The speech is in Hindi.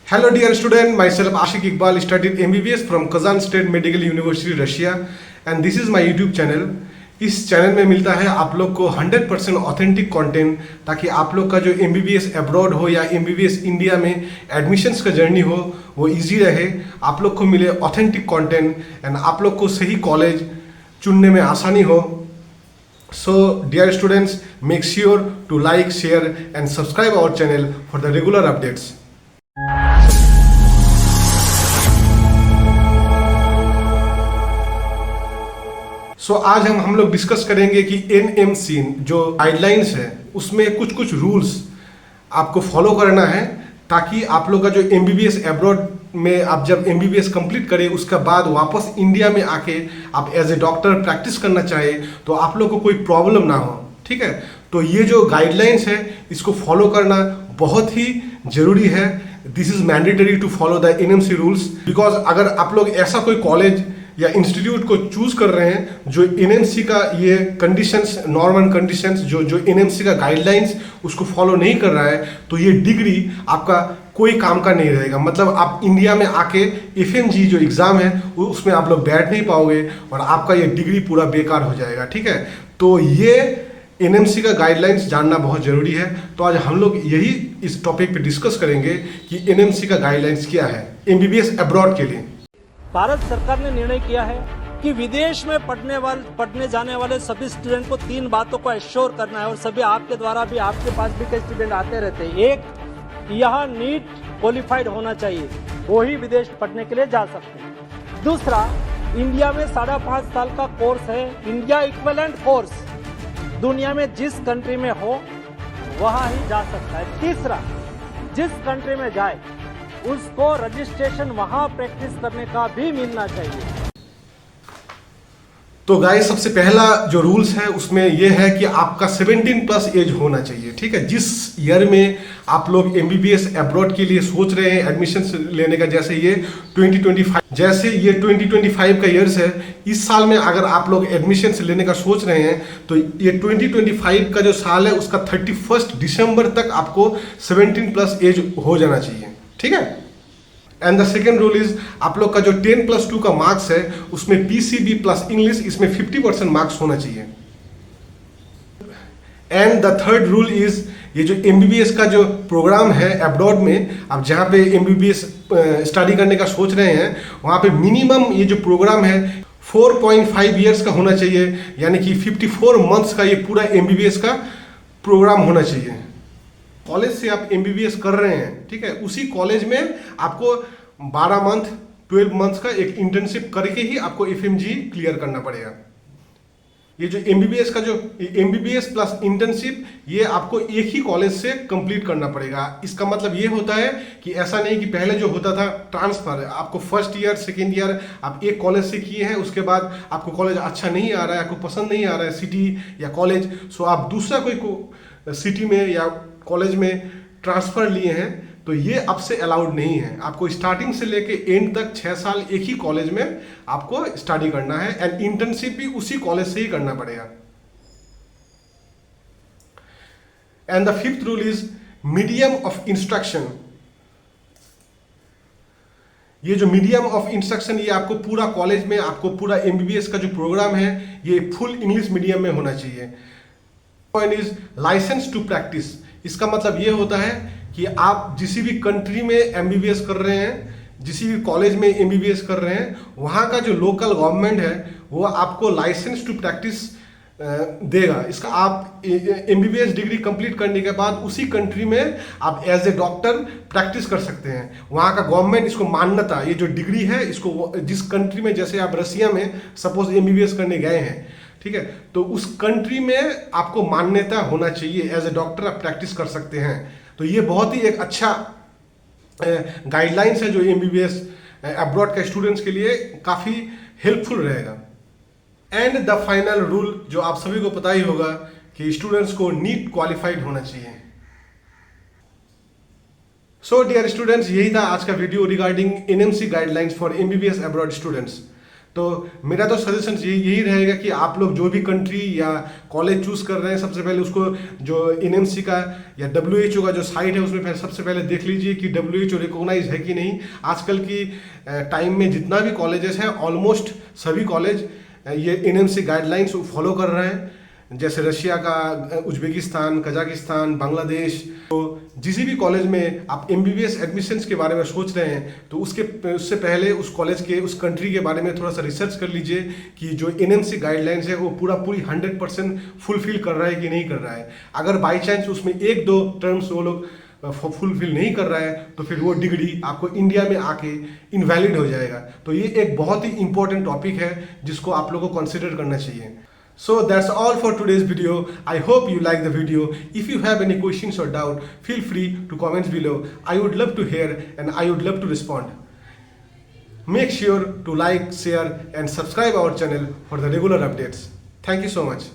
Hello dear student, myself Ashik Iqbal studied MBBS from Kazan State Medical University Russia and this is my YouTube channel. इस चैनल में मिलता है आप लोग को 100% ऑथेंटिक कंटेंट ताकि आप लोग का जो MBBS अब्रॉड हो या MBBS इंडिया में एडमिशन्स का जर्नी हो वो इजी रहे, आप लोग को मिले ऑथेंटिक कंटेंट एंड आप लोग को सही कॉलेज चुनने में आसानी हो. So dear students, make sure to like, share and subscribe our channel for the regular updates. सो आज हम लोग डिस्कस करेंगे कि एनएमसी जो गाइडलाइंस है उसमें कुछ रूल्स आपको फॉलो करना है ताकि आप लोग का जो एमबीबीएस अब्रॉड में आप जब एमबीबीएस कंप्लीट करें उसके बाद वापस इंडिया में आके आप एज ए डॉक्टर प्रैक्टिस करना चाहे तो आप लोग को कोई प्रॉब्लम ना हो. ठीक है, तो ये जो गाइडलाइंस है इसको फॉलो करना बहुत ही जरूरी है. This is mandatory to follow the NMC rules because अगर आप लोग ऐसा कोई कॉलेज या इंस्टीट्यूट को चूज कर रहे हैं जो एनएमसी का ये कंडीशंस, नॉर्मल कंडीशंस जो एनएमसी का गाइडलाइंस उसको फॉलो नहीं कर रहा है तो ये डिग्री आपका कोई काम का नहीं रहेगा. मतलब आप इंडिया में आके एफएमजी जो एग्ज़ाम है उसमें आप लोग बैठ नहीं पाओगे और आपका ये डिग्री पूरा बेकार हो जाएगा. ठीक है, तो ये एनएमसी का गाइडलाइंस जानना बहुत ज़रूरी है. तो आज हम लोग यही इस टॉपिक पे डिस्कस करेंगे कि एनएमसी का गाइडलाइंस क्या है एमबीबीएस अब्रॉड के लिए. भारत सरकार ने निर्णय किया है कि विदेश में पढ़ने जाने वाले सभी स्टूडेंट को 3 बातों को एश्योर करना है और सभी आपके द्वारा भी आपके पास भी कई स्टूडेंट आते रहते हैं. एक, यहाँ नीट क्वालिफाइड होना चाहिए, वो ही विदेश पढ़ने के लिए जा सकते हैं. दूसरा, इंडिया में 5.5 साल का कोर्स है, इंडिया इक्विवेलेंट कोर्स, दुनिया में जिस कंट्री में हो वहाँ ही जा सकता है. तीसरा, जिस कंट्री में जाए उसको रजिस्ट्रेशन वहां प्रैक्टिस करने का भी मिलना चाहिए. तो गाइस सबसे पहला जो रूल्स है उसमें यह है कि आपका 17 प्लस एज होना चाहिए. ठीक है, जिस ईयर में आप लोग एमबीबीएस अब्रॉड के लिए सोच रहे हैं एडमिशन लेने का, जैसे ये 2025 का ईयर्स है, इस साल में अगर आप लोग एडमिशन लेने का सोच रहे हैं तो ये 2025 का जो साल है उसका 31 दिसंबर तक आपको 17 प्लस एज हो जाना चाहिए. ठीक है, and the second rule is आप लोग का जो 10+2 का मार्क्स है उसमें पीसीबी प्लस इंग्लिश इसमें 50% मार्क्स होना चाहिए. And the third rule is ये जो एमबीबीएस का जो प्रोग्राम है अब्रॉड में, आप जहाँ पे एमबीबीएस स्टडी करने का सोच रहे हैं वहाँ पे मिनिमम ये जो प्रोग्राम है 4.5 ईयर्स का होना चाहिए, यानी कि 54 मंथ्स का ये पूरा एमबीबीएस का प्रोग्राम होना चाहिए. कॉलेज से आप एमबीबीएस कर रहे हैं, ठीक है, उसी कॉलेज में आपको 12 मंथ 12 मंथ्स का एक इंटर्नशिप करके ही आपको एफएमजी क्लियर करना पड़ेगा. ये जो एमबीबीएस का जो एमबीबीएस प्लस इंटर्नशिप ये आपको एक ही कॉलेज से कंप्लीट करना पड़ेगा. इसका मतलब ये होता है कि ऐसा नहीं कि पहले जो होता था ट्रांसफर, आपको फर्स्ट ईयर सेकेंड ईयर आप एक कॉलेज से किए हैं, उसके बाद आपको कॉलेज अच्छा नहीं आ रहा है, आपको पसंद नहीं आ रहा है सिटी या कॉलेज, सो आप दूसरा कोई सिटी में या कॉलेज में ट्रांसफर लिए हैं तो ये अब से अलाउड नहीं है. आपको स्टार्टिंग से लेके एंड तक 6 साल एक ही कॉलेज में आपको स्टडी करना है एंड इंटर्नशिप भी उसी कॉलेज से ही करना पड़ेगा. And the fifth rule is medium of instruction. ये जो मीडियम ऑफ इंस्ट्रक्शन ये आपको पूरा कॉलेज में, आपको पूरा एमबीबीएस का जो प्रोग्राम है ये फुल इंग्लिश मीडियम में होना चाहिए. Point is licence to practise. इसका मतलब ये होता है कि आप जिस भी कंट्री में एमबीबीएस कर रहे हैं, जिस भी कॉलेज में एमबीबीएस कर रहे हैं, वहाँ का जो लोकल गवर्नमेंट है वो आपको लाइसेंस टू प्रैक्टिस देगा. इसका आप एमबीबीएस डिग्री कंप्लीट करने के बाद उसी कंट्री में आप एज ए डॉक्टर प्रैक्टिस कर सकते हैं. वहाँ का गवर्नमेंट इसको मान्यता, ये जो डिग्री है इसको जिस कंट्री में, जैसे आप रसिया में सपोज एमबीबीएस करने गए हैं, ठीक है, तो उस कंट्री में आपको मान्यता होना चाहिए, एज ए डॉक्टर आप प्रैक्टिस कर सकते हैं. तो ये बहुत ही एक अच्छा गाइडलाइंस है जो एमबीबीएस अब्रॉड के स्टूडेंट्स के लिए काफ़ी हेल्पफुल रहेगा. एंड द फाइनल रूल जो आप सभी को पता ही होगा कि स्टूडेंट्स को नीट क्वालिफाइड होना चाहिए. सो डियर स्टूडेंट्स, यही था आज का video regarding NMC guidelines for MBBS abroad students. तो मेरा तो सजेशन यही रहेगा कि आप लोग जो भी कंट्री या कॉलेज चूज कर रहे हैं, सबसे पहले उसको जो एनएमसी का या WHO का जो साइट है उसमें सबसे पहले देख लीजिए कि WHO रिकॉग्नाइज है कि नहीं। आजकल की टाइम में जितना भी कॉलेजेस हैं, ऑलमोस्ट सभी कॉलेज ये एनएमसी गाइडलाइंस फॉलो कर रहे हैं, जैसे रशिया का, उज्बेकिस्तान, कजाकिस्तान, बांग्लादेश। तो जिस भी कॉलेज में आप MBBS एडमिशन्स के बारे में सोच रहे हैं तो उससे पहले उस कॉलेज के, उस कंट्री के बारे में थोड़ा सा रिसर्च कर लीजिए कि जो NMC गाइडलाइंस है वो पूरी 100% फुलफिल कर रहा है कि नहीं कर रहा है। अगर बाई चांस उसमें 1-2 टर्म्स वो लोग फुलफिल नहीं कर रहा है तो फिर वो डिग्री आपको इंडिया में आके इनवैलिड हो जाएगा। तो ये एक बहुत ही इंपॉर्टेंट टॉपिक है जिसको आप लोगों को कंसिडर करना चाहिए। So that's all for today's video. I hope you like the video. If you have any questions or doubt, feel free to comment below. I would love to hear and I would love to respond. Make sure to like, share and subscribe our channel for the regular updates. Thank you so much.